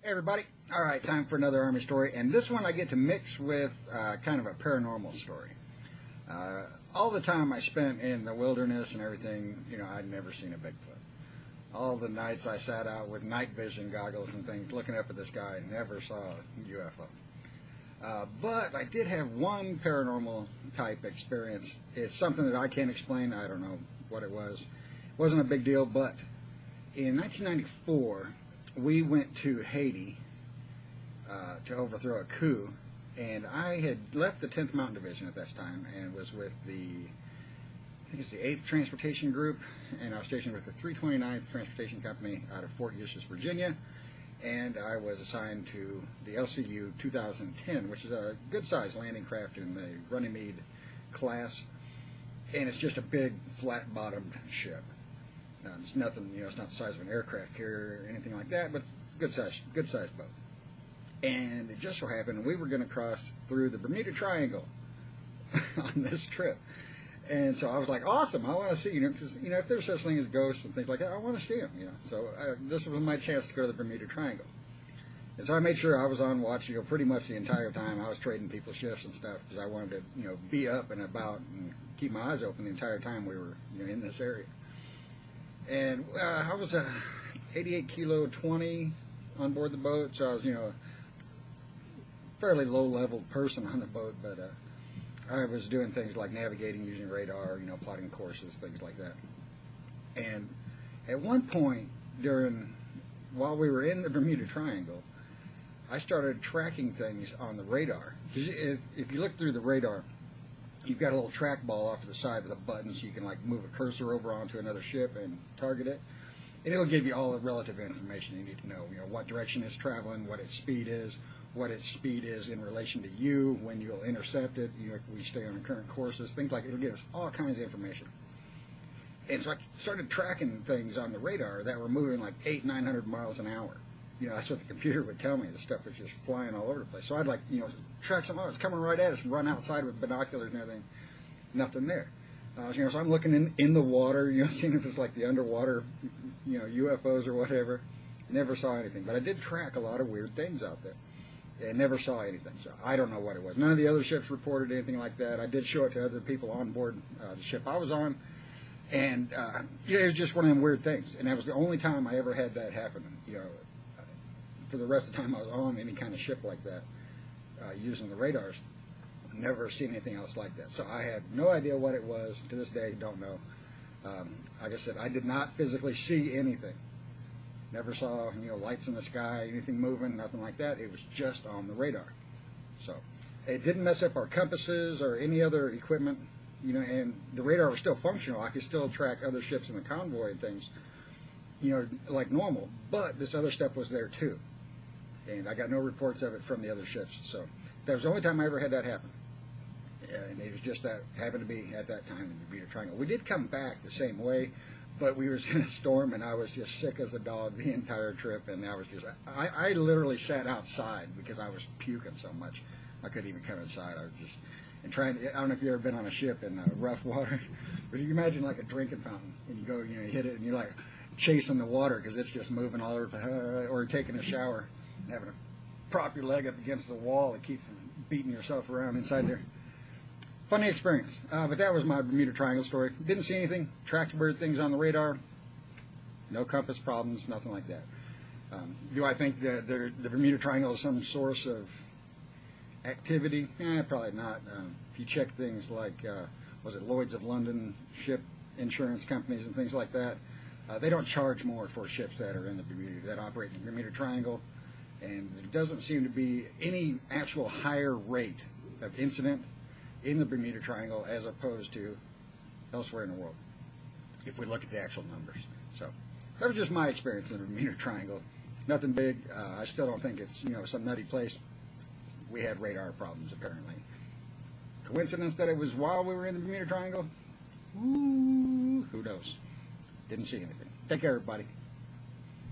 Hey everybody. All right, time for another Army story, and this one I get to mix with kind of a paranormal story. All the time I spent in the wilderness and everything, I'd never seen a Bigfoot. All the nights I sat out with night vision goggles and things looking up at the sky and never saw a UFO. But I did have one paranormal type experience. It's something that I can't explain. I don't know what it was. It wasn't a big deal, but in 1994, we went to Haiti to overthrow a coup, and I had left the 10th Mountain Division at that time and was with I think it's the 8th Transportation Group, and I was stationed with the 329th Transportation Company out of Fort Eustis, Virginia, and I was assigned to the LCU 2010, which is a good-sized landing craft in the Runnymede class, and it's just a big, flat-bottomed ship. It's nothing, it's not the size of an aircraft carrier or anything like that, but it's a good-sized boat. And it just so happened we were going to cross through the Bermuda Triangle on this trip. And so I was like, awesome, I want to see, because, if there's such thing as ghosts and things like that, I want to see them, So this was my chance to go to the Bermuda Triangle. And so I made sure I was on watch, pretty much the entire time. I was trading people's shifts and stuff because I wanted to, be up and about and keep my eyes open the entire time we were, in this area. And I was a 88 kilo 20 on board the boat, so I was, a fairly low-level person on the boat, but I was doing things like navigating using radar, plotting courses, things like that. And at one point while we were in the Bermuda Triangle, I started tracking things on the radar. Because if you look through the radar, you've got a little trackball off to the side with a button so you can move a cursor over onto another ship and target it. And it'll give you all the relative information you need to know. What direction it's traveling, what its speed is in relation to you, when you'll intercept it, if we stay on the current courses, things like it. It'll give us all kinds of information. And so I started tracking things on the radar that were moving like 800-900 miles an hour. That's what the computer would tell me. The stuff was just flying all over the place. So I'd track something. It's coming right at us, run outside with binoculars and everything. Nothing there. So I'm looking in the water, seeing if it's like the underwater, UFOs or whatever. Never saw anything. But I did track a lot of weird things out there. And never saw anything. So I don't know what it was. None of the other ships reported anything like that. I did show it to other people on board the ship I was on. And it was just one of them weird things. And that was the only time I ever had that happen. For the rest of the time I was on any kind of ship like that, using the radars, never seen anything else like that. So I had no idea what it was. To this day, don't know. Like I said, I did not physically see anything. Never saw, lights in the sky, anything moving, nothing like that. It was just on the radar. So it didn't mess up our compasses or any other equipment, and the radar was still functional. I could still track other ships in the convoy and things, like normal. But this other stuff was there too. And I got no reports of it from the other ships. So that was the only time I ever had that happen. And it was just that happened to be at that time in the Bermuda Triangle. We did come back the same way, but we were in a storm, and I was just sick as a dog the entire trip. And I literally sat outside because I was puking so much. I couldn't even come inside. I was just I don't know if you've ever been on a ship in rough water, but you imagine like a drinking fountain, and you go, you hit it, and you're like chasing the water because it's just moving all over, or taking a shower. Having to prop your leg up against the wall to keep from beating yourself around inside there. Funny experience. But that was my Bermuda Triangle story. Didn't see anything. Tracked weird things on the radar. No compass problems, nothing like that. Do I think that the Bermuda Triangle is some source of activity? Probably not. If you check things like, was it Lloyd's of London, ship insurance companies and things like that, they don't charge more for ships that are in the Bermuda, that operate in the Bermuda Triangle. And there doesn't seem to be any actual higher rate of incident in the Bermuda Triangle as opposed to elsewhere in the world, if we look at the actual numbers. So that was just my experience in the Bermuda Triangle. Nothing big. I still don't think it's some nutty place. We had radar problems apparently. Coincidence that it was while we were in the Bermuda Triangle? Ooh, who knows? Didn't see anything. Take care, everybody.